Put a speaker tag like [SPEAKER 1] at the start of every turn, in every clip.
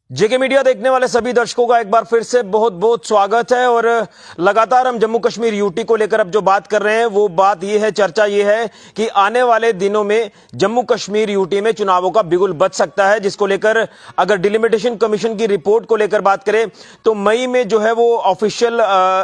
[SPEAKER 1] जेके media देखने वाले सभी दर्शकों का एक बार फिर से बहुत बहुत स्वागत है। और लगातार हम जम्मू कश्मीर यूटी को लेकर अब जो बात कर रहे हैं वो बात ये है, चर्चा ये है कि आने वाले दिनों में जम्मू कश्मीर यूटी में चुनावों का बिगुल बच सकता है, जिसको लेकर अगर डिलिमिटेशन कमीशन की रिपोर्ट को लेकर बात करें तो मई में जो है वो ऑफिशियल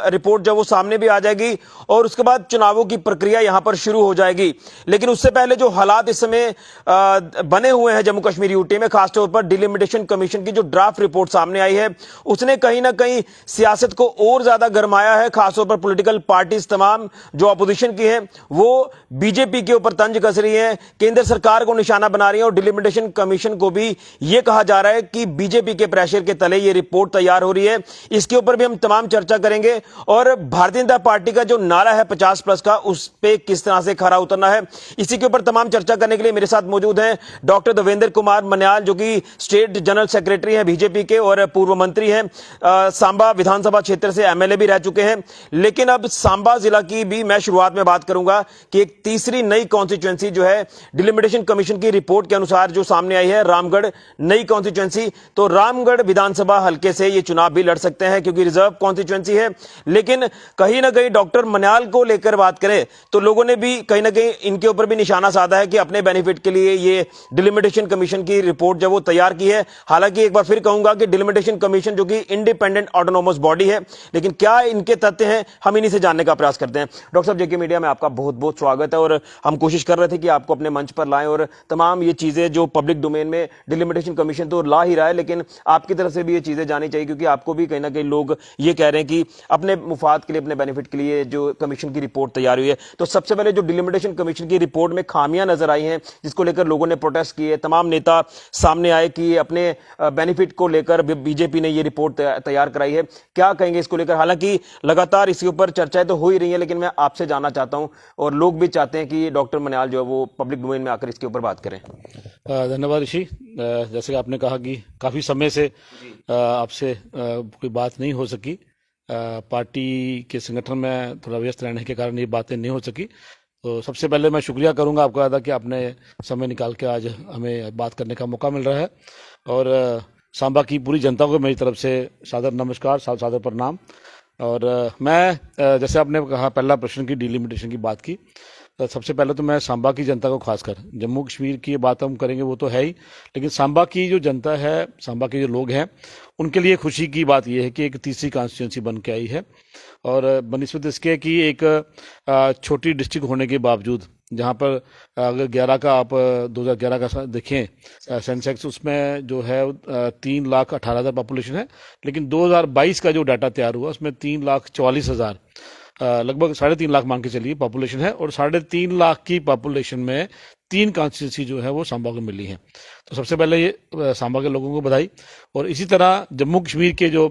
[SPEAKER 1] रिपोर्ट जो वो सामने भी आ जाएगी और उसके बाद चुनावों की प्रक्रिया यहां पर शुरू हो जाएगी। लेकिन उससे पहले जो हालात इस समय बने हुए हैं जम्मू कश्मीर यूटी में, खासतौर पर डिलिमिटेशन कमीशन की जो ड्राफ्ट रिपोर्ट सामने आई है उसने कहीं ना कहीं सियासत को और ज्यादा गरमाया है। खासतौर पर पॉलिटिकल पार्टीज तमाम जो अपोजिशन की हैं वो बीजेपी के ऊपर तंज कस रही हैं, केंद्र सरकार को निशाना बना रही हैं और डिलिमिटेशन कमीशन को भी यह कहा जा रहा है कि बीजेपी के प्रेशर के तले यह रिपोर्ट तैयार हो रही है। इसके ऊपर भी हम तमाम चर्चा करेंगे और भारतीय जनता पार्टी का जो नारा है 50+ का, उस पर किस तरह से खरा उतरना है, इसी के ऊपर तमाम चर्चा करने के लिए मेरे साथ मौजूद हैं डॉक्टर देवेंद्र कुमार मन्याल, जो कि स्टेट जनरल सेक्रेटरी हैं बीजेपी के और पूर्व मंत्री हैं, सांबा विधानसभा क्षेत्र से एमएलए भी रह चुके हैं। लेकिन अब सांबा जिला की भी मैं शुरुआत में बात करूंगा कि एक तीसरी नई कॉन्स्टिट्यूएंसी जो है डिलिमिटेशन कमीशन की रिपोर्ट के अनुसार जो सामने आई है, रामगढ़ नई कॉन्स्टिट्यूएंसी। तो रामगढ़ विधानसभा हल्के से ये चुनाव भी लड़ सकते हैं क्योंकि रिजर्व कॉन्स्टिट्यूएंसी है। लेकिन कहीं ना कहीं डॉक्टर मन्याल को लेकर बात करें तो लोगों ने भी कहीं ना कहीं इनके ऊपर भी निशाना साधा है कि अपने बेनिफिट के लिए ये डिलिमिटेशन कमीशन की रिपोर्ट जब वो तैयार की है। हालांकि एक बार फिर कहूंगा कि डिलिमिटेशन कमीशन जो कि इंडिपेंडेंट ऑटोनोमस बॉडी है, लेकिन क्या इनके तथ्य हैं हम इन्हीं से जानने का प्रयास करते हैं। डॉक्टर साहब, जेके मीडिया में आपका बहुत बहुत स्वागत है और हम कोशिश कर रहे थे कि आपको अपने मंच पर लाएं और तमाम ये चीजें जो पब्लिक डोमेन में डिलिमिटेशन कमीशन तो ला ही रहा है, लेकिन आपकी तरफ से भी ये चीजें जानी चाहिए क्योंकि आपको भी कहीं ना कहीं लोग ये कह रहे हैं कि अपने मुफाद के लिए, अपने बेनिफिट के लिए जो कमीशन की रिपोर्ट तैयार हुई है। तो सबसे पहले जो डिलिमिटेशन कमीशन की रिपोर्ट में खामियां नजर आई हैं जिसको लेकर लोगों ने प्रोटेस्ट किए, तमाम नेता सामने आए कि अपने बेनिफिट को लेकर बीजेपी ने ये रिपोर्ट तैयार कराई है, क्या कहेंगे इसको लेकर? हालांकि लगातार इसके ऊपर चर्चाएं तो हो ही रही है, लेकिन मैं आपसे जानना चाहता हूं और लोग भी चाहते हैं कि डॉक्टर मन्याल जो है वो पब्लिक डोमेन में आकर इसके ऊपर बात करें।
[SPEAKER 2] धन्यवाद ऋषि। जैसे कि आपने कहा कि काफ़ी समय से आपसे कोई बात नहीं हो सकी, पार्टी के संगठन में थोड़ा व्यस्त रहने के कारण ये बातें नहीं हो सकी। तो सबसे पहले मैं शुक्रिया करूंगा आपका अदा कि आपने समय निकाल के आज हमें बात करने का मौका मिल रहा है। और सांबा की पूरी जनता को मेरी तरफ से सादर नमस्कार, सादर प्रणाम। और मैं जैसे आपने कहा पहला प्रश्न की डिलिमिटेशन की बात की, तो सबसे पहले तो मैं सांबा की जनता को, खासकर जम्मू कश्मीर की बात हम करेंगे वो तो है ही, लेकिन सांबा की जो जनता है, सांबा के जो लोग हैं, उनके लिए खुशी की बात यह है कि एक तीसरी कॉन्स्टिट्यूंसी बन के आई है। और बनिस्बत इसके कि एक छोटी डिस्ट्रिक्ट होने के बावजूद, जहाँ पर अगर 11 का आप 2011 का देखें सेंसेक्स, उसमें जो है 3,18,000 पॉपुलेशन है, लेकिन 2022 का जो डाटा तैयार हुआ उसमें 3,44,000, लगभग 3.5 लाख मान के चलिए पॉपुलेशन है। और 3.5 लाख की पॉपुलेशन में 3 कॉन्स्टिट्यूंसी जो है वो सांबा को मिली है। तो सबसे पहले ये सांबा के लोगों को बधाई। और इसी तरह जम्मू कश्मीर के जो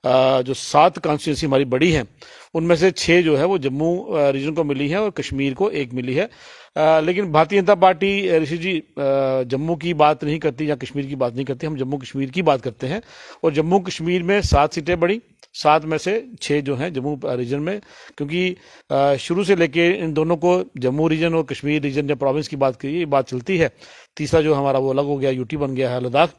[SPEAKER 2] 7 कॉन्स्टिट्यूंसी हमारी बड़ी हैं, उनमें से 6 जो है वो जम्मू रीजन को मिली है और कश्मीर को 1 मिली है। लेकिन भारतीय जनता पार्टी ऋषि जी जम्मू की बात नहीं करती या कश्मीर की बात नहीं करती, हम जम्मू कश्मीर की बात करते हैं। और जम्मू कश्मीर में 7 सीटें बढ़ी, 7 में से 6 जो हैं जम्मू रीजन में, क्योंकि शुरू से लेके इन दोनों को जम्मू रीजन और कश्मीर रीजन या प्रोविंस की बात करिए, ये बात चलती है। तीसरा जो हमारा वो अलग हो गया, यूटी बन गया है, लद्दाख।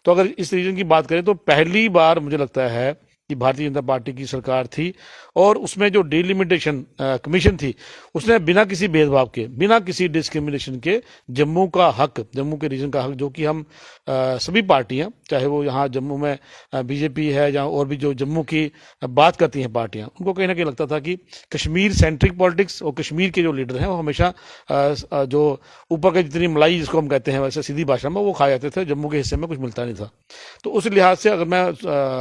[SPEAKER 2] तो अगर इस रीजन की बात करें तो पहली बार मुझे लगता है कि भारतीय जनता पार्टी की सरकार थी और उसमें जो डिलिमिटेशन कमीशन थी, उसने बिना किसी भेदभाव के, बिना किसी डिस्क्रिमिनेशन के जम्मू का हक, जम्मू के रीजन का हक, जो कि हम सभी पार्टियां, चाहे वो यहाँ जम्मू में बीजेपी है या और भी जो जम्मू की बात करती हैं पार्टियां, उनको कहीं ना कहीं लगता था कि कश्मीर सेंट्रिक पॉलिटिक्स और कश्मीर के जो लीडर हैं वो हमेशा जो ऊपर के जितनी मलाई जिसको हम कहते हैं वैसे सीधी भाषा में वो खा जाते थे, जम्मू के हिस्से में कुछ मिलता नहीं था। तो उस लिहाज से अगर मैं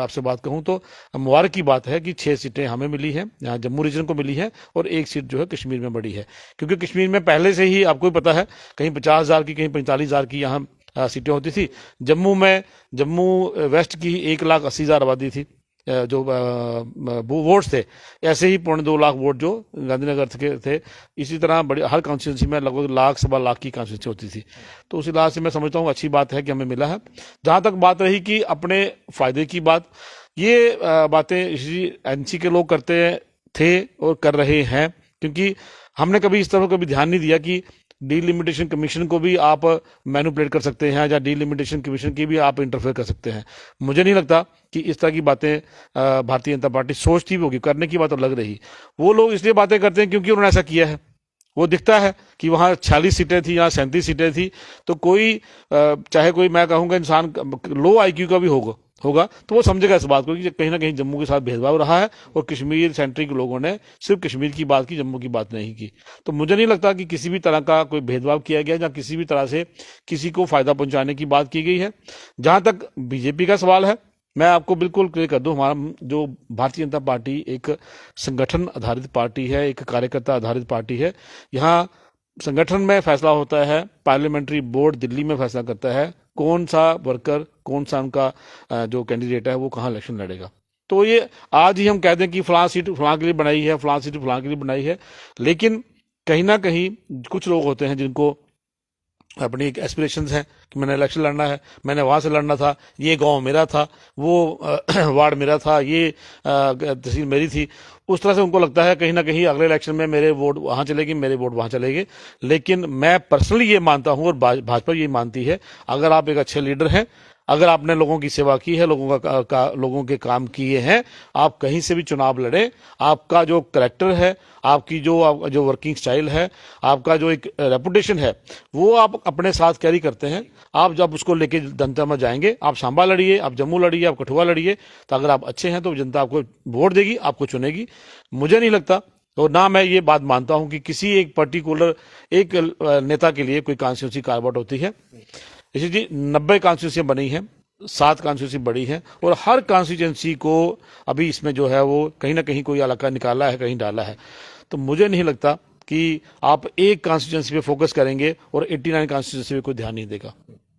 [SPEAKER 2] आपसे बात कहूँ तो मुबारक की बात है कि 6 सीटें हमें मिली हैं, यहाँ जम्मू रीजन को मिली है, और 1 सीट जो है कश्मीर में बढ़ी है। क्योंकि कश्मीर में पहले से ही आपको पता है कहीं 50,000 की, कहीं 45,000 की यहाँ सीटें होती थी। जम्मू में, जम्मू वेस्ट की 1,80,000 आबादी थी, जो वोट्स थे, ऐसे ही 2.25 लाख वोट जो गांधीनगर के थे। इसी तरह बड़ी हर कॉन्स्टिट्यूंसी में लगभग 1,00,000 सवा लाख की कॉन्स्टिट्यूंसी होती थी। तो उस लिहाज से मैं समझता हूँ अच्छी बात है कि हमें मिला है। जहाँ तक बात रही कि अपने फायदे की बात, ये बातें एनसी के लोग करते थे और कर रहे हैं, क्योंकि हमने कभी इस तरह कभी ध्यान नहीं दिया कि डीलिमिटेशन कमीशन को भी आप मैनिपुलेट कर सकते हैं या डीलिमिटेशन कमीशन की भी आप इंटरफेयर कर सकते हैं। मुझे नहीं लगता कि इस तरह की बातें भारतीय जनता पार्टी सोचती भी होगी, करने की बात तो लग रही। वो लोग इसलिए बातें करते हैं क्योंकि उन्होंने ऐसा किया है। वो दिखता है कि वहाँ 46 सीटें थी, यहाँ 37 सीटें थी, तो कोई चाहे कोई मैं कहूँगा इंसान लो IQ का भी होगा तो वो समझेगा इस बात को कि कहीं ना कहीं जम्मू के साथ भेदभाव रहा है और कश्मीर सेंट्रिक लोगों ने सिर्फ कश्मीर की बात की, जम्मू की बात नहीं की। तो मुझे नहीं लगता कि किसी भी तरह का कोई भेदभाव किया गया या किसी भी तरह से किसी को फायदा पहुंचाने की बात की गई है। जहां तक बीजेपी का सवाल है, मैं आपको बिल्कुल क्लियर कर दूं, हमारा जो भारतीय जनता पार्टी एक संगठन आधारित पार्टी है, एक कार्यकर्ता आधारित पार्टी है। यहाँ संगठन में फैसला होता है, पार्लियामेंट्री बोर्ड दिल्ली में फैसला करता है कौन सा वर्कर, कौन सा उनका जो कैंडिडेट है वो कहाँ इलेक्शन लड़ेगा। तो ये आज ही हम कह दें कि फलां सीट फलां के लिए बनाई है, फलां सीट फलां के लिए बनाई है, लेकिन कहीं ना कहीं कुछ लोग होते हैं जिनको अपनी एक एस्पिरेशंस है कि मैंने इलेक्शन लड़ना है, मैंने वहां से लड़ना था, ये गांव मेरा था, वो वार्ड मेरा था, ये तहसील मेरी थी। उस तरह से उनको लगता है कहीं ना कहीं अगले इलेक्शन में मेरे वोट वहां चलेगी, मेरे वोट वहां चलेंगे। लेकिन मैं पर्सनली ये मानता हूं और भाजपा ये मानती है, अगर आप एक अच्छे लीडर हैं, अगर आपने लोगों की सेवा की है, लोगों के काम किए हैं, आप कहीं से भी चुनाव लड़े, आपका जो करेक्टर है, आपकी जो वर्किंग स्टाइल है, आपका जो एक रेपुटेशन है, वो आप अपने साथ कैरी करते हैं। आप जब उसको लेके जनता में जाएंगे, आप सांबा लड़िए, आप जम्मू लड़िए, आप कठुआ लड़िए, तो अगर आप अच्छे हैं तो जनता आपको वोट देगी, आपको चुनेगी। मुझे नहीं लगता और ना मैं ये बात मानता हूं कि किसी एक पर्टिकुलर एक नेता के लिए कोई कॉन्स्टिट्यूंसी कार्व आउट होती है। इसी जी 90 कॉन्स्टिट्यूंसियां बनी हैं, 7 कॉन्स्टिट्यूंसी बड़ी हैं और हर कॉन्स्टिट्यूंसी को अभी इसमें जो है वो कहीं ना कहीं कोई इलाका निकाला है, कहीं डाला है। तो मुझे नहीं लगता कि आप एक कॉन्स्टिट्यूंसी पे फोकस करेंगे और 89 कॉन्स्टिट्यूंसी पे कोई ध्यान नहीं देगा।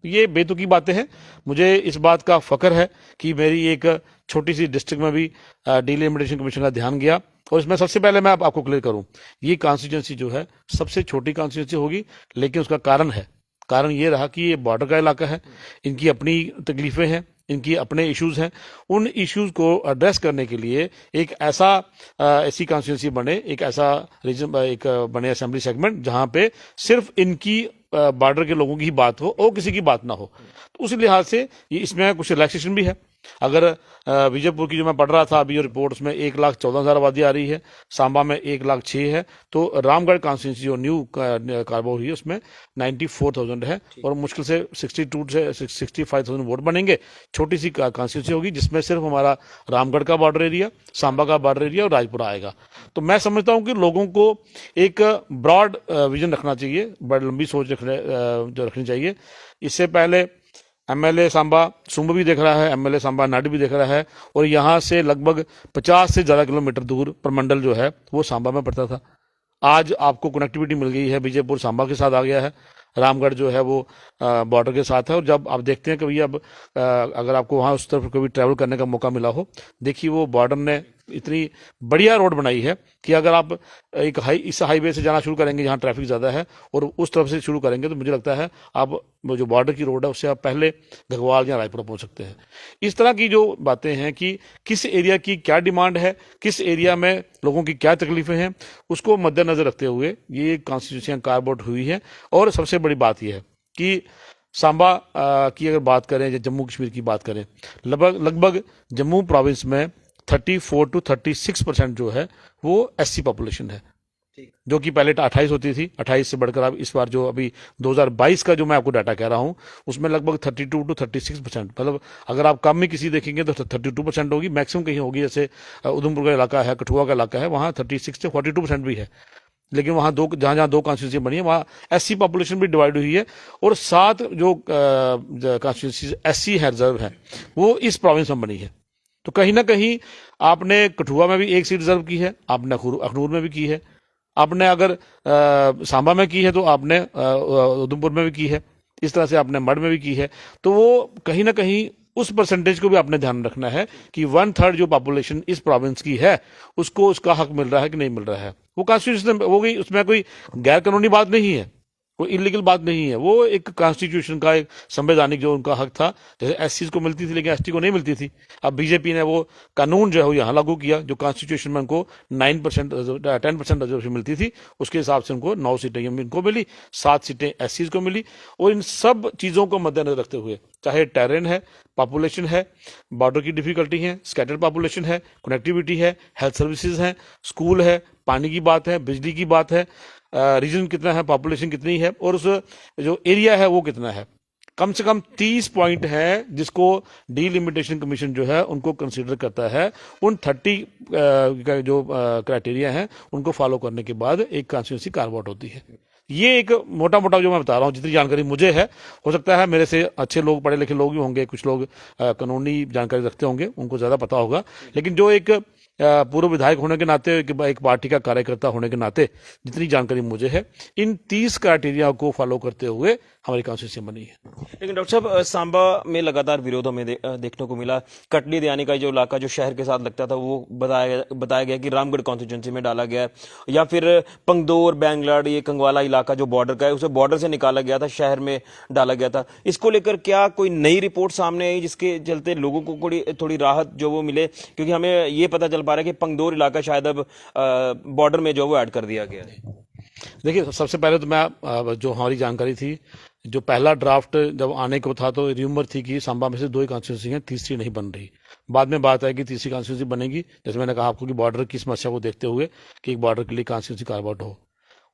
[SPEAKER 2] ये बेतुकी बातें हैं। मुझे इस बात का फख्र है कि मेरी एक छोटी सी डिस्ट्रिक्ट में भी डीलिमिटेशन कमीशन का ध्यान गया। और इसमें सबसे पहले मैं आपको क्लियर करूं, ये कॉन्स्टिट्यूंसी जो है सबसे छोटी कॉन्स्टिट्यूंसी होगी, लेकिन उसका कारण है। कारण ये रहा कि ये बॉर्डर का इलाका है, इनकी अपनी तकलीफें हैं, इनकी अपने इश्यूज हैं। उन इश्यूज को एड्रेस करने के लिए एक ऐसी कॉन्स्टिट्यूंसी बने, एक ऐसा रीजन, एक बने असेंबली सेगमेंट जहां पे सिर्फ इनकी बॉर्डर के लोगों की ही बात हो और किसी की बात ना हो। तो उस लिहाज से ये इसमें कुछ रिलैक्सेशन भी है। अगर विजयपुर की जो मैं पढ़ रहा था अभी रिपोर्ट, उसमें 1,14,000 आबादी आ रही है, सांबा में 1,06,000 है, तो रामगढ़ कॉन्स्टिट्यूंसी जो न्यू कार्बो हुई है उसमें 94,000 है और मुश्किल से 62 से 65,000 वोट बनेंगे। छोटी सी कॉन्स्टिट्यूंसी होगी जिसमें सिर्फ हमारा रामगढ़ का बॉर्डर एरिया, सांबा का बॉर्डर एरिया और राजपुरा आएगा। तो मैं समझता हूं कि लोगों को एक ब्रॉड विजन रखना चाहिए, बड़ी लंबी सोच रखनी चाहिए। इससे पहले MLA सांबा सुंब भी देख रहा है, MLA सांबा नाडी भी देख रहा है और यहाँ से लगभग 50 से ज्यादा किलोमीटर दूर प्रमंडल जो है वो सांबा में पड़ता था। आज आपको कनेक्टिविटी मिल गई है, विजयपुर सांबा के साथ आ गया है, रामगढ़ जो है वो बॉर्डर के साथ है। और जब आप देखते हैं कभी अब अगर आपको वहां उस तरफ कभी ट्रैवल करने का मौका मिला हो, देखिए वो बॉर्डर ने इतनी बढ़िया रोड बनाई है कि अगर आप इस हाईवे से जाना शुरू करेंगे जहां ट्रैफिक ज्यादा है और उस तरफ से शुरू करेंगे तो मुझे लगता है आप वो जो बॉर्डर की रोड है उससे आप पहले घगवाल या रायपुर पहुंच सकते हैं। इस तरह की जो बातें हैं कि किस एरिया की क्या डिमांड है, किस एरिया में लोगों की क्या तकलीफें हैं, उसको मद्देनजर रखते हुए ये कॉन्स्टिट्यूंसियां कार्व आउट हुई है। और सबसे बड़ी बात यह है कि सांबा की अगर बात करें या जम्मू कश्मीर की बात करें, लगभग जम्मू प्रोविंस में 34 to 36% जो है वो SC पॉपुलेशन है, जो कि पहले 28 होती थी। 28 से बढ़कर अब इस बार जो अभी 2022 का जो मैं आपको डाटा कह रहा हूं उसमें लगभग 32 to 36%, मतलब अगर आप कम में किसी देखेंगे तो 32% होगी, मैक्सिमम कहीं होगी। जैसे उधमपुर का इलाका है, कठुआ का इलाका है, वहां 36 से 42% भी है। लेकिन वहां जहां 2 कॉन्स्टिट्यूंसी बनी है वहां SC पॉपुलेशन भी डिवाइड हुई है और 7 जो कॉन्स्टिट्यूंसी SC है रिजर्व है वो इस प्रोविंस में बनी है। तो कहीं ना कहीं आपने कठुआ में भी एक सीट रिजर्व की है, आपने अखनूर में भी की है, आपने अगर सांबा में की है तो आपने उधमपुर में भी की है, इस तरह से आपने मढ़ में भी की है। तो वो कहीं ना कहीं उस परसेंटेज को भी आपने ध्यान रखना है कि 1/3 जो पॉपुलेशन इस प्रोविंस की है उसको उसका हक मिल रहा है कि नहीं मिल रहा है। वो कॉन्स्टिट्यूशन हो गई, उसमें कोई गैर कानूनी बात नहीं है। वो इलीगल बात नहीं है, वो एक कॉन्स्टिट्यूशन का एक संवैधानिक जो उनका हक था। जैसे एससी को मिलती थी लेकिन एसटी को नहीं मिलती थी। अब बीजेपी ने वो कानून जो है वो यहाँ लागू किया, जो कॉन्स्टिट्यूशन में उनको 9% 10% रिजर्वेशन मिलती थी, उसके हिसाब से उनको 9 सीटें इनको मिली, 7 सीटें एससी को मिली। और इन सब चीजों को मद्देनजर रखते हुए, चाहे टेरेन है, पॉपुलेशन है, बॉर्डर की डिफिकल्टी है, स्कैटर्ड पॉपुलेशन है, कनेक्टिविटी है, हेल्थ सर्विसेज हैं, स्कूल है, पानी की बात है, बिजली की बात है, रीजन कितना है, पॉपुलेशन कितनी है, और उस जो एरिया है वो कितना है, कम से कम 30 पॉइंट है जिसको डीलिमिटेशन कमीशन जो है उनको कंसीडर करता है। उन 30 जो क्राइटेरिया हैं उनको फॉलो करने के बाद एक कॉन्स्टिट्यूंसी कार्व आउट होती है। ये एक मोटा मोटा जो मैं बता रहा हूँ, जितनी जानकारी मुझे है, हो सकता है मेरे से अच्छे लोग, पढ़े लिखे लोग भी होंगे, कुछ लोग कानूनी जानकारी रखते होंगे, उनको ज्यादा पता होगा। लेकिन जो एक पूर्व विधायक होने के नाते, एक पार्टी का कार्यकर्ता होने के नाते जितनी जानकारी मुझे है, इन 30 क्राइटेरिया को फॉलो करते हुए हमारी कॉन्स्टिट्यूशन बनी है।
[SPEAKER 1] लेकिन डॉक्टर साहब, सांबा में लगातार विरोध हमें देखने को मिला। कटली दयानी का जो इलाका जो शहर के साथ लगता था वो बताया गया कि रामगढ़ कॉन्स्टिट्यूंसी में डाला गया है, या फिर पंगदौर, बैंगलाड़, ये कंगवाला इलाका जो बॉर्डर का है उसे बॉर्डर से निकाला गया था, शहर में डाला गया था। इसको लेकर क्या कोई नई रिपोर्ट सामने आई जिसके चलते लोगों को थोड़ी राहत जो वो मिले? क्योंकि हमें ये पता चल पा रहा है कि पंगदौर इलाका शायद अब बॉर्डर में जो वो ऐड कर दिया गया है।
[SPEAKER 2] देखिए, सबसे पहले तो मैं जो हमारी जानकारी थी, जो पहला ड्राफ्ट जब आने को था तो र्यूमर थी कि सांबा में से 2 ही कॉन्स्टिट्यूंसी हैं, तीसरी नहीं बन रही। बाद में बात आई कि तीसरी कॉन्स्टिट्यूंसी बनेगी, जैसे मैंने कहा आपको कि बॉर्डर की समस्या को देखते हुए कि एक बॉर्डर के लिए कॉन्स्टिट्यूंसी कार्व आउट हो।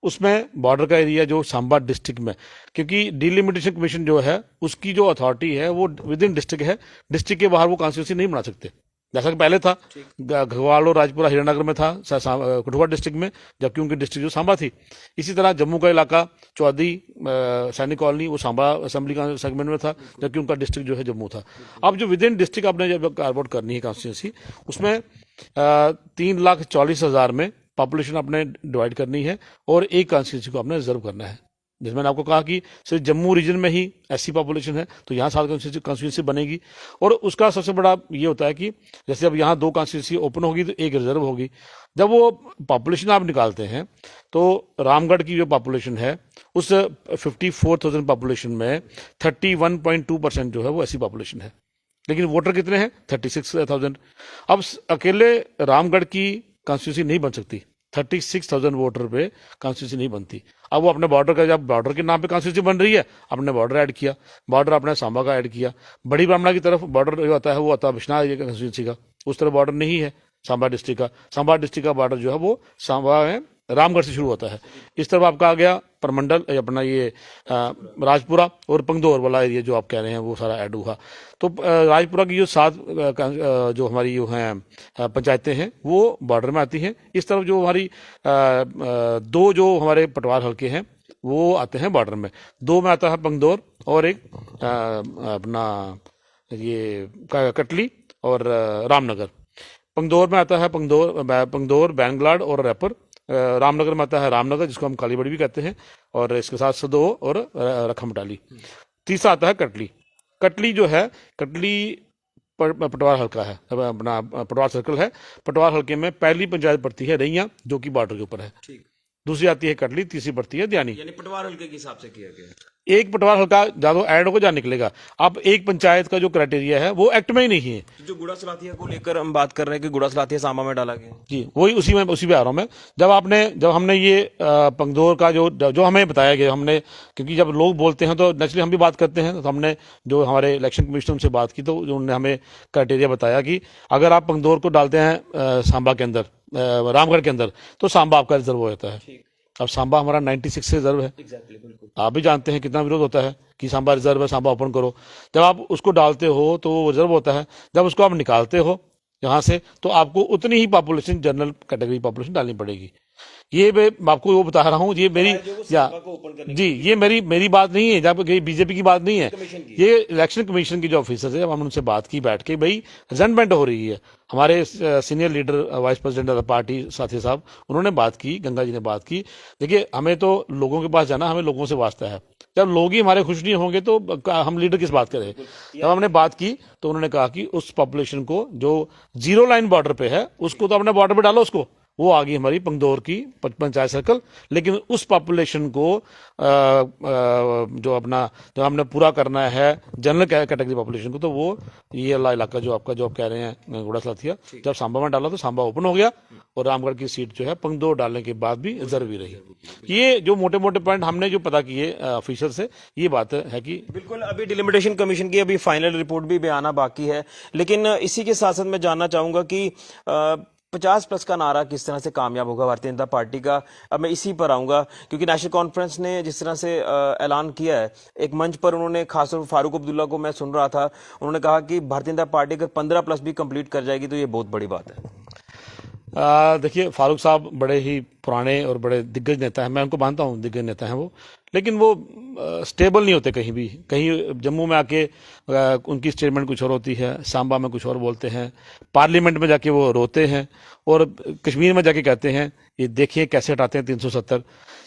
[SPEAKER 2] उसमें बॉर्डर का एरिया जो सांबा डिस्ट्रिक्ट में, क्योंकि डिलिमिटेशन कमीशन जो है उसकी जो अथॉरिटी है वो विद इन डिस्ट्रिक्ट है, डिस्ट्रिक्ट के बाहर वो कॉन्स्टिट्यूंसी नहीं बना सकते, जैसा कि पहले था। घगवाल और राजपुरा हीरानगर में था, कठुआ डिस्ट्रिक्ट में, जबकि उनकी डिस्ट्रिक्ट जो सांबा थी। इसी तरह जम्मू का इलाका चौधरी सैनिक कॉलोनी वो सांबा असेंबली का सेगमेंट में था, जबकि उनका डिस्ट्रिक्ट जो है जम्मू था। अब जो विद इन डिस्ट्रिक्ट आपने जब कार्व आउट करनी है कॉन्स्टिट्यूंसी, उसमें 3,40,000 में पॉपुलेशन आपने डिवाइड करनी है और एक कॉन्स्टिट्यूंसी को आपने रिजर्व करना है। जैसे मैंने आपको कहा कि सिर्फ जम्मू रीजन में ही एससी पॉपुलेशन है, तो यहाँ 7 कॉन्स्टिट्यूंसी बनेगी। और उसका सबसे बड़ा ये होता है कि जैसे अब यहाँ 2 कॉन्स्टिट्यूंसी ओपन होगी तो एक रिजर्व होगी। जब वो पॉपुलेशन आप निकालते हैं तो रामगढ़ की जो पॉपुलेशन है उस 54,000 पॉपुलेशन में 31.2% जो है वो एससी पॉपुलेशन है, लेकिन वोटर कितने हैं? 36,000। अब अकेले रामगढ़ की कॉन्स्टिट्यूंसी नहीं बन सकती, 36,000 वोटर पे कॉन्स्टिट्यूंसी नहीं बनती। अब वो अपने बॉर्डर का, जब बॉर्डर के नाम पे कॉन्स्टिट्यूंसी बन रही है, अपने बॉर्डर ऐड किया, बॉर्डर अपने सांबा का ऐड किया। बड़ी ब्राह्मणा की तरफ बॉर्डर जो आता है वो आता है बिश्नाह कॉन्स्टिट्यूंसी का, उस तरह बॉर्डर नहीं है सांबा डिस्ट्रिक्ट का। सांबा डिस्ट्रिक्ट का बॉर्डर जो है वो सांबा में रामगढ़ से शुरू होता है। इस तरफ आपका आ गया परमंडल, अपना ये राजपुरा और पंगदौर वाला एरिया जो आप कह रहे हैं वो सारा ऐड हुआ। तो राजपुरा की जो 7 जो हमारी जो हैं पंचायतें हैं वो बॉर्डर में आती हैं। इस तरफ जो हमारी 2 जो हमारे पटवार हल्के हैं वो आते हैं बॉर्डर में। 2 में आता है पंगदौर और एक अपना ये कटली और रामनगर। पंगदौर में आता है पंगदौर, बैंगलाड़ और रैपर। रामनगर में आता है रामनगर, जिसको हम कालीबड़ी भी कहते हैं, और इसके साथ सदो और रखमटाली। तीसरा आता है कटली। कटली जो है, कटली पटवार हल्का है, अपना पटवार सर्कल है। पटवार हल्के में पहली पंचायत पड़ती है रैया, जो कि बॉर्डर के ऊपर है। दूसरी आती है कटली, तीसरी पड़ती है दयानी।
[SPEAKER 1] यानी पटवार हल्के के हिसाब से किया गया।
[SPEAKER 2] एक पटवार हल्का ज्यादा ऐड होगा जहाँ निकलेगा। अब एक पंचायत का जो क्राइटेरिया है वो एक्ट में ही नहीं है।
[SPEAKER 1] जो गुड़ा सलाथिया को लेकर हम बात कर रहे हैं कि गुड़ा सलाथिया सांबा में डाला गया
[SPEAKER 2] जी, वही उसी पे आ रहा हूँ मैं। जब हमने ये पंगदौर का जो हमें बताया गया, हमने, क्योंकि जब लोग बोलते हैं तो नेचुरली हम भी बात करते हैं, तो हमने जो हमारे इलेक्शन कमीशन से बात की तो उन्होंने हमें क्राइटेरिया बताया कि अगर आप पंगदौर को डालते हैं सांबा के अंदर, रामगढ़ के अंदर, तो सांबा आपका रिजर्व हो जाता है। अब सांबा हमारा 96 से रिजर्व है।
[SPEAKER 1] बिल्कुल।
[SPEAKER 2] आप भी जानते हैं कितना विरोध होता है कि सांबा रिजर्व है, सांबा ओपन करो। जब आप उसको डालते हो तो वो रिजर्व होता है, जब उसको आप निकालते हो यहाँ से तो आपको उतनी ही पॉपुलेशन, जनरल कैटेगरी पॉपुलेशन डालनी पड़ेगी। ये मैं आपको वो बता रहा हूँ, ये मेरी ये मेरी बात नहीं है, जब बीजेपी की बात नहीं है, ये इलेक्शन कमीशन की जो ऑफिसर है, हमने उनसे बात की बैठ के, भाई रिजनमेंट हो रही है। हमारे senior leader vice president of the party साथी साहब, उन्होंने बात की, गंगा जी ने बात की। देखिए, हमें तो लोगों के पास जाना, हमें लोगों से वास्ता है। जब लोग ही हमारे खुश नहीं होंगे तो हम लीडर किस बात करें। जब हमने बात की तो उन्होंने कहा कि उस पॉपुलेशन को जो 0 लाइन बॉर्डर पे है उसको तो अपने बॉर्डर पे डालो, उसको वो आ गई हमारी पंगदौर की पंचायत सर्कल। लेकिन उस पॉपुलेशन को जो हमने पूरा करना है जनरल कैटेगरी पॉपुलेशन को, तो वो ये इलाका जो आप कह रहे हैं घोड़ा सलाथिया, जब सांबा में डाला तो सांबा ओपन हो गया और रामगढ़ की सीट जो है पंगदौर डालने के बाद भी रिजर्व ही रही। ये जो मोटे मोटे पॉइंट हमने जो पता किए ऑफिशियल से, ये बात है कि
[SPEAKER 1] बिल्कुल अभी डिलिमिटेशन कमीशन की अभी फाइनल रिपोर्ट भी आना बाकी है। लेकिन इसी के साथ साथ मैं जानना चाहूंगा कि 50+ का नारा किस तरह से कामयाब होगा भारतीय जनता पार्टी का। अब मैं इसी पर आऊंगा क्योंकि नेशनल कॉन्फ्रेंस ने जिस तरह से ऐलान किया है, एक मंच पर उन्होंने खासतौर पर फारूक अब्दुल्ला को मैं सुन रहा था, उन्होंने कहा कि भारतीय जनता पार्टी अगर 15+ भी कंप्लीट कर जाएगी तो ये बहुत बड़ी बात है।
[SPEAKER 2] देखिए, फारूक साहब बड़े ही पुराने और बड़े दिग्गज नेता हैं, मैं उनको मानता हूँ दिग्गज नेता हैं वो, लेकिन वो स्टेबल नहीं होते कहीं भी। कहीं जम्मू में आके उनकी स्टेटमेंट कुछ और होती है, सांबा में कुछ और बोलते हैं, पार्लियामेंट में जाके वो रोते हैं, और कश्मीर में जाके कहते हैं ये देखिए कैसे हटाते हैं 370।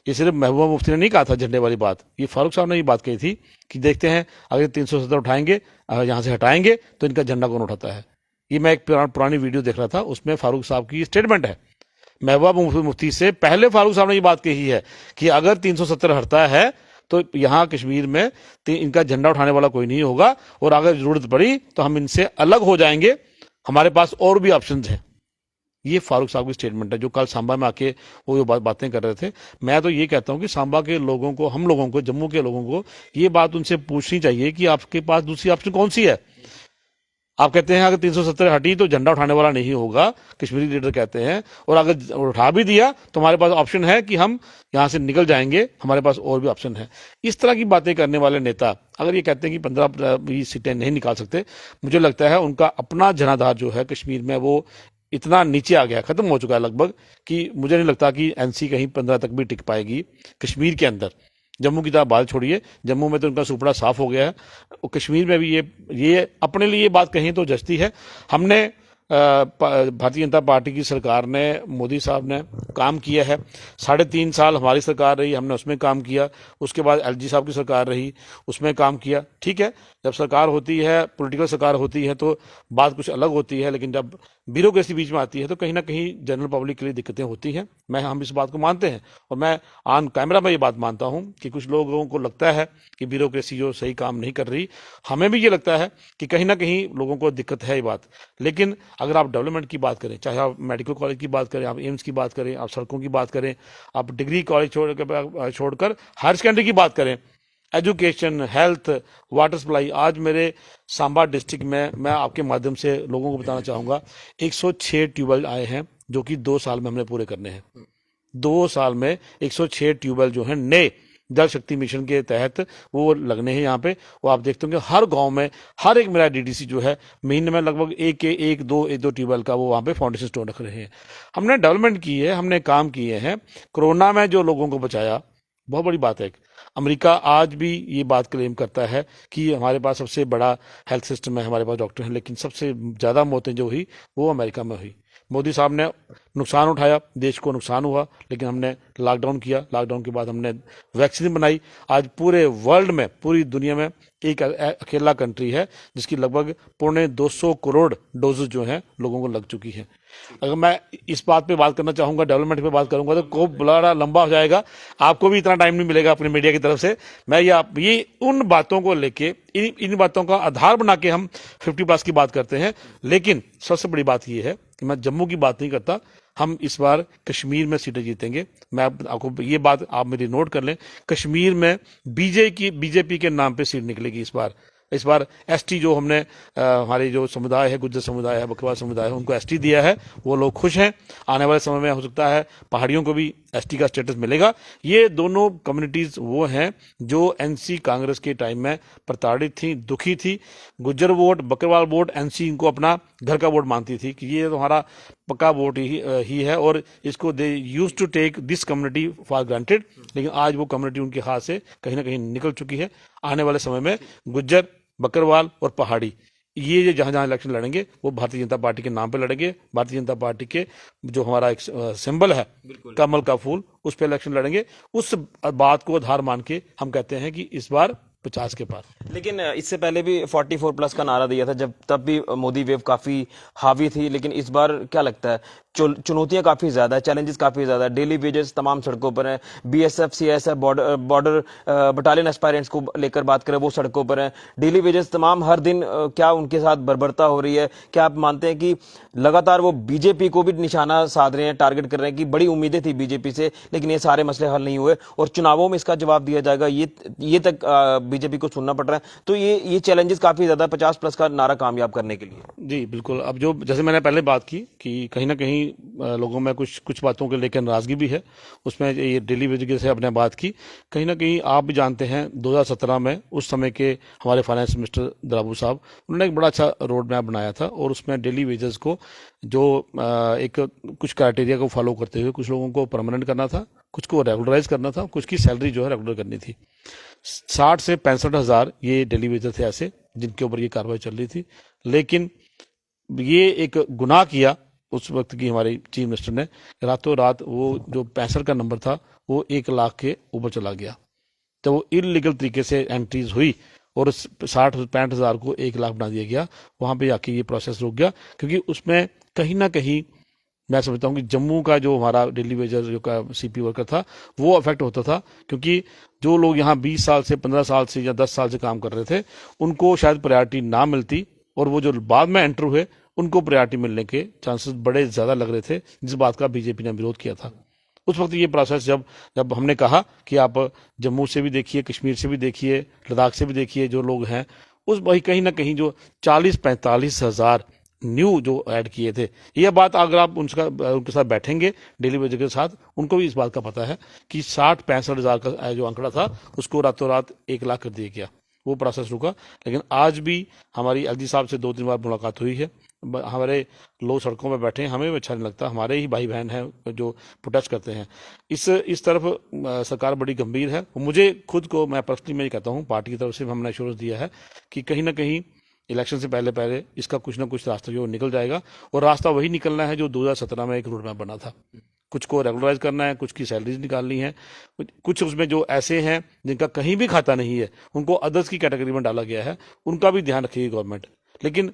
[SPEAKER 2] ये सिर्फ महबूबा मुफ्ती ने नहीं कहा था झंडे वाली बात, ये फारूक साहब ने ये बात कही थी कि देखते हैं अगर 370 उठाएंगे, यहाँ से हटाएंगे तो इनका झंडा कौन उठाता है। ये मैं एक पुरानी वीडियो देख रहा था, उसमें फारूक साहब की स्टेटमेंट है। महबूबा मुफ्ती से पहले फारूक साहब ने ये बात कही है कि अगर 370 हटता है तो यहाँ कश्मीर में इनका झंडा उठाने वाला कोई नहीं होगा, और अगर जरूरत पड़ी तो हम इनसे अलग हो जाएंगे, हमारे पास और भी ऑप्शंस हैं। ये फारूक साहब की स्टेटमेंट है, जो कल सांबा में आके वो जो बातें कर रहे थे। मैं तो ये कहता हूं कि सांबा के लोगों को, हम लोगों को, जम्मू के लोगों को ये बात उनसे पूछनी चाहिए कि आपके पास दूसरी ऑप्शन कौन सी है। आप कहते हैं अगर 370 हटी तो झंडा उठाने वाला नहीं होगा, कश्मीरी लीडर कहते हैं, और अगर उठा भी दिया तो हमारे पास ऑप्शन है कि हम यहां से निकल जाएंगे, हमारे पास और भी ऑप्शन है। इस तरह की बातें करने वाले नेता अगर ये कहते हैं कि 15 सीटें नहीं निकाल सकते, मुझे लगता है उनका अपना जनाधार जो है कश्मीर में वो इतना नीचे आ गया, खत्म हो चुका है लगभग, कि मुझे नहीं लगता कि एनसी कहीं 15 तक भी टिक पाएगी कश्मीर के अंदर। जम्मू की तरह बात छोड़िए, जम्मू में तो उनका सुपड़ा साफ हो गया है, और कश्मीर में भी ये अपने लिए बात कहीं तो जचती है। हमने भारतीय जनता पार्टी की सरकार ने, मोदी साहब ने काम किया है, 3.5 साल हमारी सरकार रही, हमने उसमें काम किया, उसके बाद एलजी साहब की सरकार रही, उसमें काम किया। ठीक है, जब सरकार होती है, पॉलिटिकल सरकार होती है तो बात कुछ अलग होती है, लेकिन जब ब्यूरोक्रेसी बीच में आती है तो कहीं ना कहीं जनरल पब्लिक के लिए दिक्कतें होती हैं। हम इस बात को मानते हैं, और मैं ऑन कैमरा में ये बात मानता हूं कि कुछ लोगों को लगता है कि ब्यूरोक्रेसी जो सही काम नहीं कर रही, हमें भी ये लगता है कि कहीं ना कहीं लोगों को दिक्कत है ये बात। लेकिन अगर आप डेवलपमेंट की बात करें, चाहे आप मेडिकल कॉलेज की बात करें, आप एम्स की बात करें, आप सड़कों की बात करें, आप डिग्री कॉलेज छोड़कर हायर सेकेंडरी की बात करें, एजुकेशन, हेल्थ, वाटर सप्लाई, आज मेरे सांबा डिस्ट्रिक्ट में मैं आपके माध्यम से लोगों को बताना चाहूंगा 106 ट्यूबवेल आए हैं, जो कि 2 साल में हमने पूरे करने हैं। 2 साल में 106 ट्यूबवेल जो हैं नए जल शक्ति मिशन के तहत वो लगने हैं यहाँ पे। वो आप देखते होंगे हर गांव में, हर एक मेरा डीडीसी जो है महीने में लगभग एक दो ट्यूबवेल का वो वहां पे फाउंडेशन स्टोन रख रहे हैं। हमने डेवलपमेंट की है, हमने काम किए हैं। कोरोना में जो लोगों को बचाया, बहुत बड़ी बात है। अमेरिका आज भी ये बात क्लेम करता है कि हमारे पास सबसे बड़ा हेल्थ सिस्टम है, हमारे पास डॉक्टर हैं, लेकिन सबसे ज़्यादा मौतें जो हुई वो अमेरिका में हुई। मोदी साहब ने नुकसान उठाया, देश को नुकसान हुआ, लेकिन हमने लॉकडाउन किया, लॉकडाउन के बाद हमने वैक्सीन बनाई। आज पूरे वर्ल्ड में, पूरी दुनिया में एक अकेला कंट्री है जिसकी लगभग 250 करोड़ डोजेज जो हैं लोगों को लग चुकी है। अगर मैं इस बात पे बात करना चाहूंगा, डेवलपमेंट पे बात करूंगा, तो को बड़ा लंबा हो जाएगा, आपको भी इतना टाइम नहीं मिलेगा अपनी मीडिया की तरफ से। मैं ये उन बातों को लेके, इन बातों का आधार बना के हम 50+ की बात करते हैं। लेकिन सबसे बड़ी बात यह है कि मैं जम्मू की बात नहीं करता, हम इस बार कश्मीर में सीटें जीतेंगे। मैं आपको ये बात आप मेरी नोट कर लें, कश्मीर में बीजेपी के नाम पे सीट निकलेगी इस बार एसटी जो हमने हमारे जो समुदाय है, गुज्जर समुदाय है, बकरवाल समुदाय है, उनको एसटी दिया है, वो लोग खुश हैं। आने वाले समय में हो सकता है पहाड़ियों को भी एसटी का स्टेटस मिलेगा। ये दोनों कम्युनिटीज वो हैं जो एनसी कांग्रेस के टाइम में प्रताड़ित थी, दुखी थी। Gujjar vote, Bakarwal vote, NC इनको अपना घर का वोट मानती थी कि ये तो हमारा पक्का वोट ही है, और इसको they use to take this community for granted. लेकिन आज वो कम्युनिटी उनके हाथ से कहीं ना कहीं निकल चुकी है। आने वाले समय में गुज्जर, बकरवाल और पहाड़ी, ये जहां जहां इलेक्शन लड़ेंगे वो भारतीय जनता पार्टी के नाम पे लड़ेंगे। भारतीय जनता पार्टी के जो हमारा एक सिंबल है कमल का फूल, उस पे इलेक्शन लड़ेंगे। उस बात को आधार मान के हम कहते हैं कि इस बार 50 के पार।
[SPEAKER 1] लेकिन इससे पहले भी 44+ का नारा दिया था, जब तब भी मोदी वेव काफी हावी थी। लेकिन इस बार क्या लगता है, चुनौतियां काफी ज्यादा है, चैलेंजेस काफी ज्यादा है, डेली वेजेस तमाम सड़कों पर हैं, BSF CSF border battalion aspirants को लेकर बात करें वो सड़कों पर हैं, डेली वेजेस तमाम हर दिन क्या उनके साथ बर्बरता हो रही है? क्या आप मानते हैं कि लगातार वो बीजेपी को भी निशाना साध रहे हैं, टारगेट कर रहे हैं कि बड़ी उम्मीदें थी बीजेपी से लेकिन ये सारे मसले हल नहीं हुए और चुनावों में इसका जवाब दिया जाएगा, ये तक बीजेपी को सुनना पड़ रहा है? तो ये चैलेंजेस काफी ज्यादा 50+ का नारा कामयाब करने के लिए।
[SPEAKER 2] जी बिल्कुल। अब जो जैसे मैंने पहले बात की कि कहीं ना कहीं लोगों में कुछ बातों को लेकर नाराजगी भी है, उसमें ये डेली वेजेस से आपने बात की। कहीं ना कहीं आप भी जानते हैं 2017 में उस समय के हमारे फाइनेंस मिनिस्टर द्राबू साहब, उन्होंने एक बड़ा अच्छा रोड मैप बनाया था और उसमें डेली वेजेस को जो एक कुछ क्राइटेरिया को फॉलो करते हुए कुछ लोगों को परमानेंट करना था, कुछ को रेगुलराइज करना था, कुछ की सैलरी जो है रेगुलर करनी थी। 60 से 65 हज़ार ये डेली वेजेस थे ऐसे जिनके ऊपर ये कार्रवाई चल रही थी। लेकिन ये एक गुनाह किया उस वक्त की हमारी चीफ मिनिस्टर ने, रातों रात वो जो 65 का नंबर था वो 1 लाख के ऊपर चला गया। तो वो इलीगल तरीके से एंट्रीज हुई और 60-65 हज़ार को 1 लाख बना दिया गया। वहां पे आके ये प्रोसेस रुक गया क्योंकि उसमें कहीं ना कहीं मैं समझता हूँ कि जम्मू का जो हमारा डेली वेजर जो का सीपी वर्कर था वो अफेक्ट होता था, क्योंकि जो लोग यहाँ 20 साल से 15 साल से या 10 साल से काम कर रहे थे उनको शायद प्रायोरिटी ना मिलती और वो जो बाद में एंटर हुए उनको प्रायोरिटी मिलने के चांसेस बड़े ज्यादा लग रहे थे, जिस बात का बीजेपी ने विरोध किया था। उस वक्त ये प्रोसेस जब हमने कहा कि आप जम्मू से भी देखिए, कश्मीर से भी देखिए, लद्दाख से भी देखिए, जो लोग हैं उस भाई कहीं ना कहीं जो 40-45 हज़ार न्यू जो ऐड किए थे, यह बात अगर आप उनके साथ बैठेंगे डेली वेजर के साथ, उनको भी इस बात का पता है कि 60-65 हज़ार का जो आंकड़ा था उसको रातों रात 1 लाख कर दिया गया। वो प्रोसेस रुका। लेकिन आज भी हमारी एलजी साहब से 2-3 बार मुलाकात हुई है। हमारे लोग सड़कों में बैठे हैं, हमें भी अच्छा नहीं लगता, हमारे ही भाई बहन हैं जो प्रोटेस्ट करते हैं। इस तरफ सरकार बड़ी गंभीर है। मुझे खुद को, मैं पर्सनली मैं कहता हूँ, पार्टी की तरफ से हमने एश्योरेंस दिया है कि कहीं ना कहीं इलेक्शन से पहले इसका कुछ ना कुछ रास्ता जो निकल जाएगा और रास्ता वही निकलना है जो 2017 में एक रोड मैप बना था। कुछ को रेगुलराइज करना है, कुछ की सैलरीज निकालनी है, कुछ उसमें जो ऐसे हैं जिनका कहीं भी खाता नहीं है उनको अदर्स की कैटेगरी में डाला गया है, उनका भी ध्यान रखेगी गवर्नमेंट। लेकिन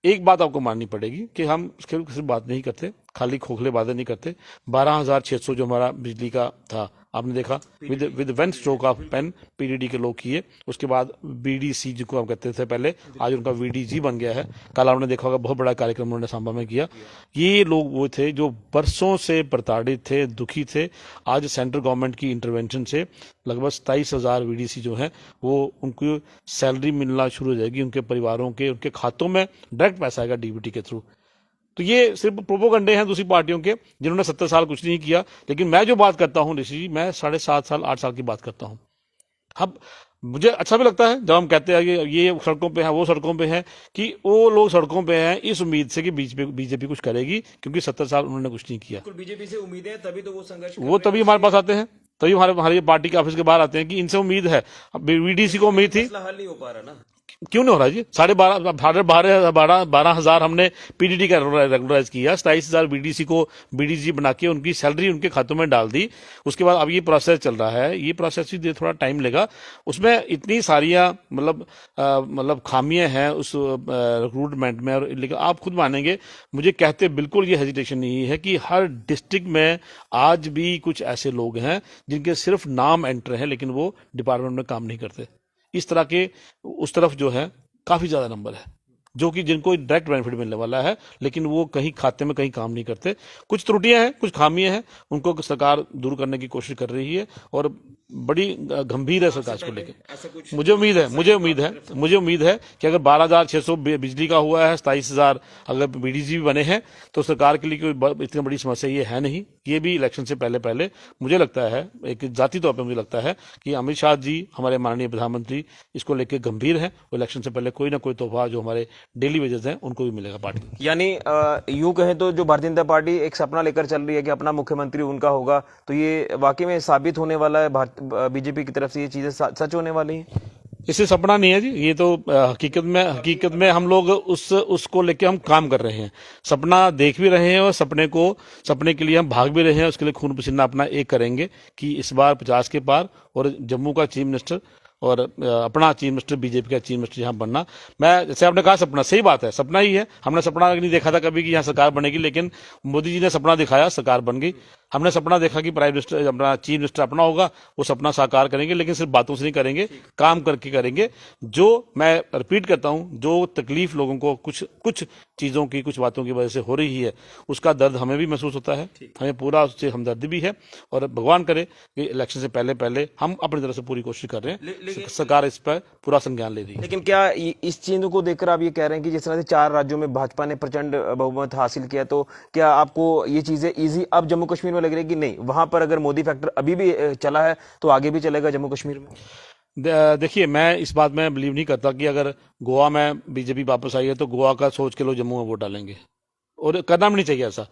[SPEAKER 2] एक बात आपको माननी पड़ेगी कि हम सिर्फ बात नहीं करते, खाली खोखले वादे नहीं करते। 12,600 जो हमारा बिजली का था, आपने देखा with one stroke of pen PDD के लोग किए। उसके बाद बीडीसी जिसको हम कहते थे पहले, आज उनका वीडीजी बन गया है। कल आपने देखा होगा बहुत बड़ा कार्यक्रम उन्होंने सांबा में किया। ये लोग वो थे जो बरसों से प्रताड़ित थे, दुखी थे। आज सेंट्रल गवर्नमेंट की इंटरवेंशन से लगभग 27 हज़ार वीडीसी जो है वो उनको सैलरी मिलना शुरू हो जाएगी, उनके परिवारों के, उनके खातों में डायरेक्ट पैसा आएगा डीबीटी के थ्रू। तो ये सिर्फ प्रोपोगंडे हैं दूसरी पार्टियों के जिन्होंने 70 साल कुछ नहीं किया। लेकिन मैं जो बात करता हूं ऋषि जी, मैं 7.5 साल 8 साल की बात करता हूं। अब मुझे अच्छा भी लगता है जब हम कहते हैं कि ये सड़कों पे हैं, वो सड़कों पे हैं, कि वो लोग सड़कों पे हैं इस उम्मीद से कि बीजेपी कुछ करेगी, क्योंकि 70 साल उन्होंने कुछ नहीं किया।
[SPEAKER 1] बीजेपी से उम्मीदें हैं तभी तो वो संघर्ष,
[SPEAKER 2] वो तभी हमारे पास आते हैं, तभी हमारी पार्टी के ऑफिस के बाहर आते हैं कि इनसे उम्मीद है। वीडीसी को उम्मीद थी,
[SPEAKER 1] हल नहीं हो पा रहा ना।
[SPEAKER 2] क्यों नहीं हो रहा जी? 12,500 हज़ार हमने पीडीडी का रेगुलराइज किया, 27 हज़ार बीडीसी को बीडीजी बना के उनकी सैलरी उनके खातों में डाल दी। उसके बाद अब ये प्रोसेस चल रहा है, ये प्रोसेस भी थोड़ा टाइम लेगा। उसमें इतनी सारियां मतलब खामियां हैं उस रिक्रूटमेंट में। और लेकिन आप खुद मानेंगे, मुझे कहते बिल्कुल ये हेजिटेशन नहीं है कि हर डिस्ट्रिक्ट में आज भी कुछ ऐसे लोग हैं जिनके सिर्फ नाम एंटर है लेकिन वो डिपार्टमेंट में काम नहीं करते। इस तरह के उस तरफ जो है काफी ज्यादा नंबर है जो कि जिनको डायरेक्ट बेनिफिट मिलने वाला है, लेकिन वो कहीं खाते में कहीं काम नहीं करते। कुछ त्रुटियां हैं, कुछ खामियां हैं, उनको सरकार दूर करने की कोशिश कर रही है और बड़ी गंभीर है सरकार इसको लेकर। मुझे उम्मीद है कि अगर 12,600 बिजली का हुआ है, 27 हज़ार अगर बीडीजी भी बने हैं, तो सरकार के लिए कोई इतनी बड़ी समस्या ये है नहीं। ये भी इलेक्शन से पहले मुझे लगता है, एक जाती तौर पर मुझे लगता है कि अमित शाह जी हमारे माननीय प्रधानमंत्री इसको लेकर गंभीर है। इलेक्शन से पहले कोई ना कोई तोहफा जो हमारे डेली वेजेस हैं उनको भी मिलेगा पार्टी।
[SPEAKER 1] यानी यूं कहें तो जो भारतीय जनता पार्टी एक सपना लेकर चल रही है कि अपना मुख्यमंत्री उनका होगा, तो ये वाकई में साबित होने वाला है बीजेपी की तरफ से ये चीजें सच होने वाली हैं?
[SPEAKER 2] इससे सपना नहीं है जी, ये तो हकीकत में हम लोग उसको लेके हम काम कर रहे हैं। सपना देख भी रहे हैं और सपने के लिए हम भाग भी रहे हैं। उसके लिए खून पसीना अपना एक करेंगे कि इस बार 50 के पार। और जम्मू का चीफ मिनिस्टर और अपना चीफ मिनिस्टर, बीजेपी का चीफ मिनिस्टर यहाँ बनना। मैं, जैसे आपने कहा, सपना, सही बात है, सपना ही है। हमने सपना नहीं देखा था कभी कि यहाँ सरकार बनेगी, लेकिन मोदी जी ने सपना दिखाया, सरकार बन गई। हमने सपना देखा कि प्राइम मिनिस्टर, अपना चीफ मिनिस्टर अपना होगा, वो सपना साकार करेंगे, लेकिन सिर्फ बातों से नहीं करेंगे, काम करके करेंगे। जो मैं रिपीट करता हूं, जो तकलीफ लोगों को कुछ कुछ चीजों की, कुछ बातों की वजह से हो रही है, उसका दर्द हमें भी महसूस होता है, हमें पूरा उससे हमदर्दी भी है। और भगवान करे कि इलेक्शन से पहले पहले हम अपनी तरफ से पूरी कोशिश कर रहे हैं, सरकार इस पर पूरा संज्ञान ले रही है।
[SPEAKER 1] लेकिन क्या इस चीजों को देखकर आप ये कह रहे हैं कि जिस तरह से 4 राज्यों में भाजपा ने प्रचंड बहुमत हासिल किया, तो क्या आपको ये चीजें इजी अब जम्मू कश्मीर में लग रही है कि नहीं, वहां पर अगर मोदी फैक्टर अभी भी चला है तो आगे भी चलेगा जम्मू कश्मीर में?
[SPEAKER 2] देखिए, मैं इस बात में बिलीव नहीं करता कि अगर गोवा में बीजेपी वापस आई है तो गोवा का सोच के लोग जम्मू में वोट डालेंगे, और करना भी नहीं चाहिए ऐसा।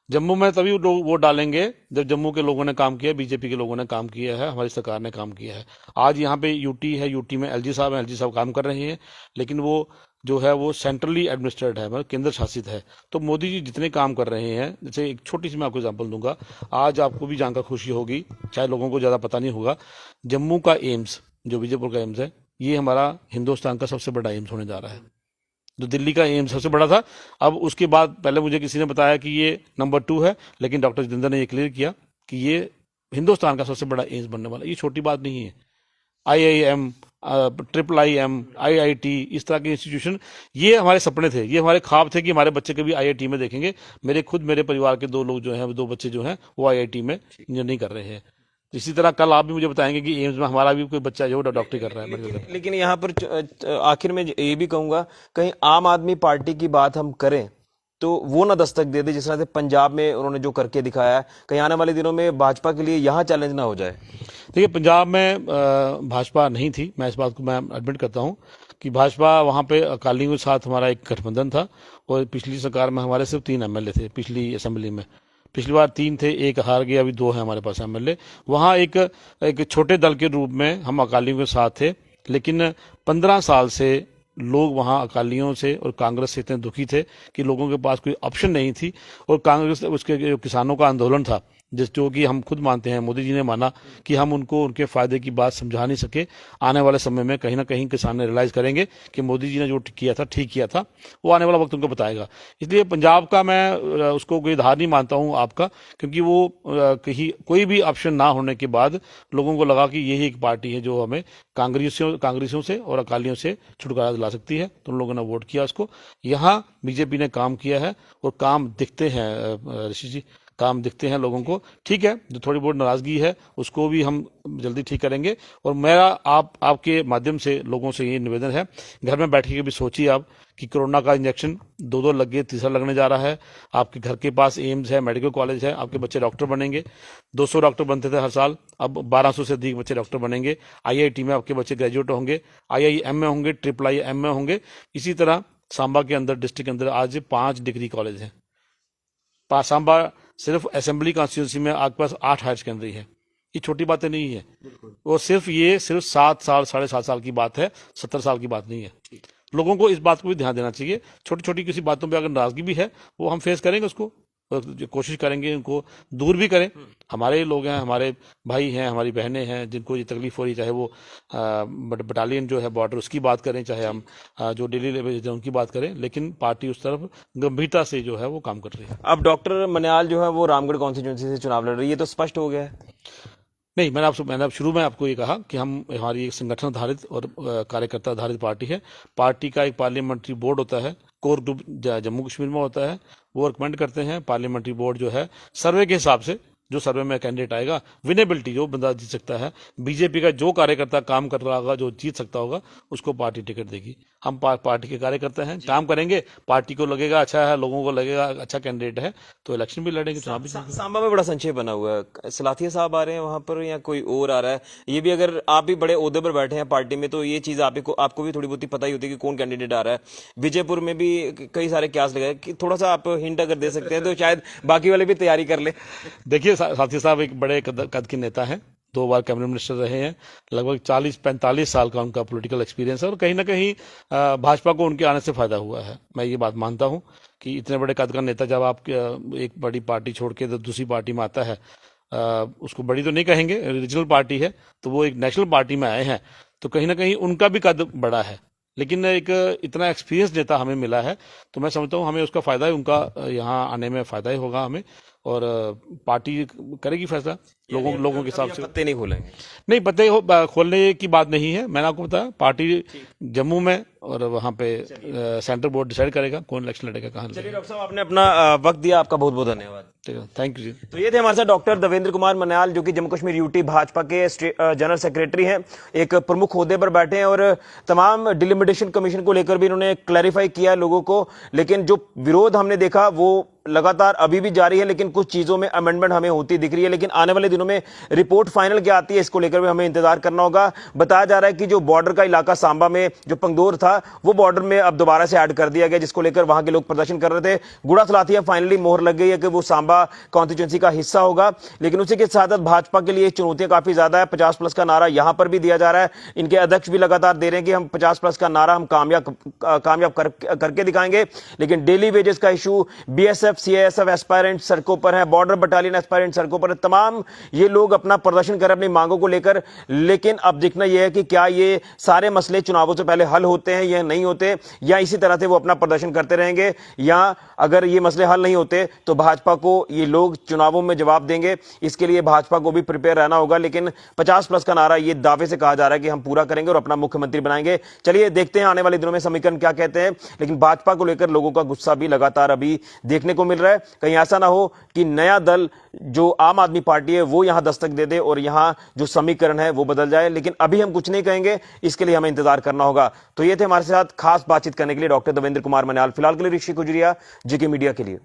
[SPEAKER 2] जम्मू में तभी लोग वोट डालेंगे जब जम्मू के लोगों ने काम किया, बीजेपी के लोगों ने काम किया है, हमारी सरकार ने काम किया है। आज यहाँ पे यूटी है, यूटी में एलजी साहब हैं, एलजी साहब काम कर रहे हैं, लेकिन वो जो है वो सेंट्रली एडमिनिस्ट्रेटेड है, मतलब केंद्र शासित है। तो मोदी जी जितने काम कर रहे हैं, जैसे एक छोटी सी मैं आपको एग्जांपल दूंगा, आज आपको भी जानकर खुशी होगी, शायद लोगों को ज्यादा पता नहीं होगा, जम्मू का एम्स, जो विजयपुर का एम्स है, ये हमारा हिंदुस्तान का सबसे बड़ा एम्स होने जा रहा है। जो दिल्ली का एम्स सबसे बड़ा था, अब उसके बाद पहले मुझे किसी ने बताया कि ये नंबर 2 है, लेकिन डॉक्टर जितेंद्र ने ये क्लियर किया कि ये हिंदुस्तान का सबसे बड़ा एम्स बनने वाला। ये छोटी बात नहीं है। IIM, IIM, IIT, इस तरह के इंस्टीट्यूशन, ये हमारे सपने थे, ये हमारे ख्वाब थे कि हमारे बच्चे कभी IIT में देखेंगे। मेरे परिवार के 2 लोग जो हैं, 2 बच्चे जो हैं, वो IIT में इंजीनियरिंग कर रहे हैं। इसी तरह कल आप भी मुझे बताएंगे कि एम्स में हमारा भी कोई बच्चा जो डॉक्टरी कर रहा है।
[SPEAKER 1] लेकिन यहाँ पर आखिर में ये भी कहूंगा, कहीं आम आदमी पार्टी की बात हम करें तो वो ना दस्तक दे दे, जिस तरह से पंजाब में उन्होंने जो करके दिखाया है, कहीं आने वाले दिनों में भाजपा के लिए यहाँ चैलेंज ना हो जाए।
[SPEAKER 2] देखिए, पंजाब में भाजपा नहीं थी, मैं इस बात को मैं एडमिट करता हूं कि भाजपा, वहां पे अकालियों के साथ हमारा एक गठबंधन था, और पिछली सरकार में हमारे सिर्फ 3 MLA थे पिछली असेंबली में। पिछली बार 3 थे, 1 हार गया, अभी 2 है हमारे पास MLA। वहां एक छोटे दल के रूप में हम अकालियों के साथ थे, लेकिन 15 साल से लोग वहां अकालियों से और कांग्रेस से इतने दुखी थे कि लोगों के पास कोई ऑप्शन नहीं थी। और कांग्रेस, उसके जो किसानों का आंदोलन था, जो कि हम खुद मानते हैं, मोदी जी ने माना कि हम उनको उनके फायदे की बात समझा नहीं सके। आने वाले समय में कहीं ना कहीं किसान ने रियलाइज करेंगे कि मोदी जी ने जो किया था ठीक किया था, वो आने वाला वक्त उनको बताएगा। इसलिए पंजाब का मैं उसको कोई धार नहीं मानता हूं आपका, क्योंकि वो कहीं कोई भी ऑप्शन ना होने के बाद लोगों को लगा कि यही एक पार्टी है जो हमें कांग्रेसियों से और अकालियों से छुटकारा दिला सकती है, तो उन लोगों ने वोट किया उसको। यहाँ बीजेपी ने काम किया है, और काम दिखते हैं ऋषि जी, काम दिखते हैं लोगों को। ठीक है, जो थोड़ी बहुत नाराजगी है उसको भी हम जल्दी ठीक करेंगे। और मेरा आपके माध्यम से लोगों से ये निवेदन है, घर में बैठ के भी सोचिए आप कि कोरोना का इंजेक्शन 2 लग गए, 3रा लगने जा रहा है। आपके घर के पास एम्स है, मेडिकल कॉलेज है, आपके बच्चे डॉक्टर बनेंगे। 200 डॉक्टर बनते थे हर साल, अब 1200 से अधिक बच्चे डॉक्टर बनेंगे। IIT में आपके बच्चे ग्रेजुएट होंगे, IIM में होंगे, IIIM में होंगे। इसी तरह सांबा के अंदर, डिस्ट्रिक्ट के अंदर आज 5 डिग्री कॉलेज हैं। सांबा सिर्फ असेंबली कॉन्स्टिट्यूंसी में आपके पास 8 हायर सेकेंडरी है। ये छोटी बातें नहीं है, वो सिर्फ 7 साल, 7.5 साल की बात है, 70 साल की बात नहीं है। लोगों को इस बात को भी ध्यान देना चाहिए। छोटी छोटी किसी बातों पे अगर नाराजगी भी है, वो हम फेस करेंगे उसको, जो कोशिश करेंगे उनको दूर भी करें। हमारे लोग हैं, हमारे भाई हैं, हमारी बहनें हैं जिनको ये तकलीफ हो रही, चाहे वो बटालियन जो है बॉर्डर उसकी बात करें, चाहे हम जो डेली लेवल उनकी बात करें, लेकिन पार्टी उस तरफ गंभीरता से जो है वो काम कर रही है।
[SPEAKER 1] अब डॉक्टर मन्याल जो है वो रामगढ़ कॉन्स्टिट्यूंसी से चुनाव लड़ रही है, तो स्पष्ट हो गया है।
[SPEAKER 2] नहीं, मैंने शुरू में आपको ये कहा कि हमारी एक संगठन आधारित और कार्यकर्ता आधारित पार्टी है। पार्टी का एक पार्लियामेंट्री बोर्ड होता है, कोर ग्रुप जम्मू कश्मीर में होता है, वो रिकमेंड करते हैं। पार्लियामेंट्री बोर्ड जो है सर्वे के हिसाब से, जो सर्वे में कैंडिडेट आएगा, विनेबिलिटी, जो बंदा जीत सकता है, बीजेपी का जो कार्यकर्ता काम कर रहा होगा, जो जीत सकता होगा, उसको पार्टी टिकट देगी। हम पार्टी के कार्यकर्ता हैं, काम करेंगे, पार्टी को लगेगा अच्छा है, लोगों को लगेगा अच्छा कैंडिडेट है, तो इलेक्शन भी लड़ेंगे, चुनाव भी।
[SPEAKER 1] सांबा में बड़ा संशय बना हुआ है, सलाथिया साहब आ रहे हैं वहां पर या कोई और आ रहा है? ये भी, अगर आप भी बड़े ओहदे पर बैठे हैं पार्टी में, तो ये चीज आपको भी थोड़ी बहुत पता ही होती है कि कौन कैंडिडेट आ रहा है। विजयपुर में भी कई सारे क्यास लगाए, कि थोड़ा सा आप हिंट अगर दे सकते हैं तो शायद बाकी वाले भी तैयारी कर ले।
[SPEAKER 2] देखिए, साथी साहब एक बड़े कद के नेता हैं, 2 बार कैबिनेट मिनिस्टर रहे हैं, लगभग 40-45 साल का उनका पॉलिटिकल एक्सपीरियंस है, और कहीं ना कहीं भाजपा को उनके आने से फायदा हुआ है। मैं ये बात मानता हूं कि इतने बड़े कद का नेता जब आप एक बड़ी पार्टी छोड़ के दूसरी पार्टी में आता है, उसको बड़ी तो नहीं कहेंगे, रीजनल पार्टी है, तो वो एक नेशनल पार्टी में आए हैं, तो कहीं ना कहीं उनका भी कद बड़ा है, लेकिन एक इतना एक्सपीरियंस नेता हमें मिला है, तो मैं समझता हूँ हमें उसका फायदा ही, उनका यहाँ आने में फायदा ही होगा हमें, और पार्टी करेगी फैसला लोगों के हिसाब से।
[SPEAKER 1] पत्ते नहीं खोलेंगे?
[SPEAKER 2] नहीं, पत्ते खोलने की बात नहीं है, मैंने आपको बताया पार्टी जम्मू में और वहाँ पे सेंटर बोर्ड डिसाइड करेगा कौन इलेक्शन लड़ेगा, कहाँ
[SPEAKER 1] चलिए
[SPEAKER 2] लड़ेगा।
[SPEAKER 1] डॉक्टर साहब, आपने अपना वक्त दिया, आपका बहुत बहुत धन्यवाद।
[SPEAKER 2] ठीक है, थैंक यू जी।
[SPEAKER 1] तो ये थे हमारे साथ डॉक्टर देवेंद्र कुमार मन्याल, जो कि जम्मू कश्मीर यूटी भाजपा के जनरल सेक्रेटरी हैं, एक प्रमुख ओहदे पर बैठे हैं, और तमाम डिलिमिटेशन कमीशन को लेकर भी इन्होंने क्लैरिफाई किया है लोगों को। लेकिन जो विरोध हमने देखा वो लगातार अभी भी जारी है, लेकिन कुछ चीजों में अमेंडमेंट हमें होती दिख रही है। लेकिन आने वाले दिनों में रिपोर्ट फाइनल क्या आती है, इसको लेकर भी हमें इंतजार करना होगा। बताया जा रहा है कि जो बॉर्डर का इलाका सांबा में जो पंगदौर था, वो बॉर्डर में अब दोबारा से ऐड कर दिया गया, जिसको लेकर वहां के लोग प्रदर्शन कर रहे थे। गुड़ा सलाथिया फाइनली मोहर लग गई है कि वो सांबा कॉन्स्टिट्यूंसी का हिस्सा होगा। लेकिन उसी के साथ साथ भाजपा के लिए चुनौतियां काफी ज्यादा है। 50+ का नारा यहां पर भी दिया जा रहा है। इनके अध्यक्ष भी लगातार दे रहे हैं कि हम 50+ का नारा हम कामयाब करके दिखाएंगे। लेकिन डेली वेजेस का इशू, बीएसएफ सीआईएसएफ एस्पायरेंट सड़कों पर है, बॉर्डर बटालियन एस्पायरेंट सड़कों पर है, तमाम ये लोग अपना प्रदर्शन कर अपनी मांगों को लेकर। लेकिन अब देखना यह है कि क्या ये सारे मसले चुनावों से पहले हल होते हैं या नहीं होते, या इसी तरह से वो अपना प्रदर्शन करते रहेंगे, या अगर ये मसले हल नहीं होते तो भाजपा को ये लोग चुनावों में जवाब देंगे। इसके लिए भाजपा को भी प्रिपेयर रहना होगा। लेकिन 50+ का नारा ये दावे से कहा जा रहा है कि हम पूरा करेंगे और अपना मुख्यमंत्री बनाएंगे। चलिए देखते हैं आने वाले दिनों में समीकरण क्या कहते हैं। लेकिन भाजपा को लेकर लोगों का गुस्सा भी लगातार अभी देखने को मिल रहा है। कहीं ऐसा ना हो कि नया दल जो आम आदमी पार्टी है वो यहां दस्तक दे दे और यहां जो समीकरण है वो बदल जाए। लेकिन अभी हम कुछ नहीं कहेंगे, इसके लिए हमें इंतजार करना होगा। तो ये थे हमारे साथ खास बातचीत करने के लिए डॉक्टर देवेंद्र कुमार मन्याल। फिलहाल के लिए ऋषि गुजरिया, जेके मीडिया के लिए।